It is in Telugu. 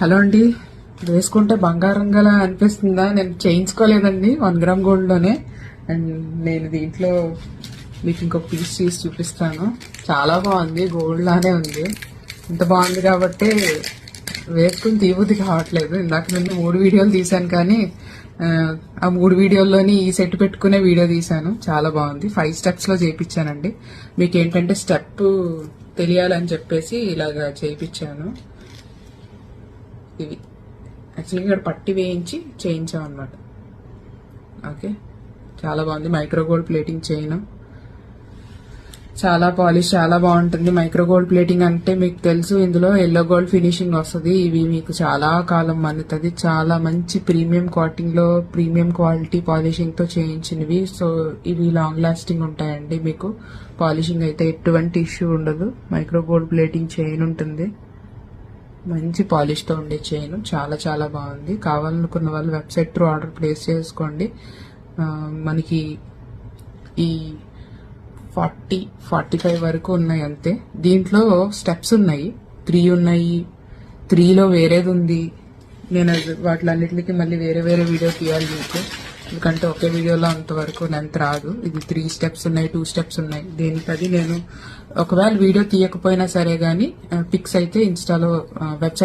హలో అండి, వేసుకుంటే బంగారం గల అనిపిస్తుందా? నేను చేయించుకోలేదండి 1 గ్రామ్ గోల్డ్ లోనే. అండ్ నేను దీంట్లో మీకు ఇంకొక పీస్ తీసి చూపిస్తాను. చాలా బాగుంది, గోల్డ్ లానే ఉంది. ఇంత బాగుంది కాబట్టి వేసుకుని తీబుద్ది కావట్లేదు. ఇందాక నుండి 3 వీడియోలు తీశాను, కానీ ఆ 3 వీడియోల్లోని ఈ సెట్ పెట్టుకునే వీడియో తీశాను. చాలా బాగుంది. 5 స్టెప్స్ లో చేయించానండి. మీకు ఏంటంటే స్టెప్ తెలియాలని చెప్పేసి ఇలాగా చేయించాను. ఇవి యాక్చువల్గా ఇక్కడ పట్టి వేయించి చేయించాం అనమాట. ఓకే, చాలా బాగుంది. మైక్రో గోల్డ్ ప్లేటింగ్ చైన్, చాలా పాలిష్, చాలా బాగుంటుంది. మైక్రో గోల్డ్ ప్లేటింగ్ అంటే మీకు తెలుసు, ఇందులో ఎల్లో గోల్డ్ ఫినిషింగ్ వస్తుంది. ఇవి మీకు చాలా కాలం మన్నుతుంది. చాలా మంచి ప్రీమియం కాటింగ్ లో ప్రీమియం క్వాలిటీ పాలిషింగ్ తో చేయించినవి. సో ఇవి లాంగ్ లాస్టింగ్ ఉంటాయండి. మీకు పాలిషింగ్ అయితే ఎటువంటి ఇష్యూ ఉండదు. మైక్రో గోల్డ్ ప్లేటింగ్ చైన్ ఉంటుంది. మంచి పాలిష్ తో ఉండే చైన్, చాలా చాలా బాగుంది. కావాలనుకున్న వాళ్ళు వెబ్సైట్ త్రూ ఆర్డర్ ప్లేస్ చేసుకోండి. మనకి ఈ 40-45 వరకు ఉన్నాయి అంతే. దీంట్లో స్టెప్స్ ఉన్నాయి, 3 ఉన్నాయి. 3లో వేరేది ఉంది. నేను వాటిలన్నిటికి మళ్ళీ వేరే వేరే వీడియో తీయాలి మీకు, ఎందుకంటే ఒకే వీడియోలో అంతవరకు లెంత్ రాదు. ఇది 3 స్టెప్స్ ఉన్నాయి, 2 స్టెప్స్ ఉన్నాయి. దేనికది నేను ఒకవేళ వీడియో తీయకపోయినా సరే గానీ పిక్స్ అయితే ఇన్స్టాలో వెబ్సైట్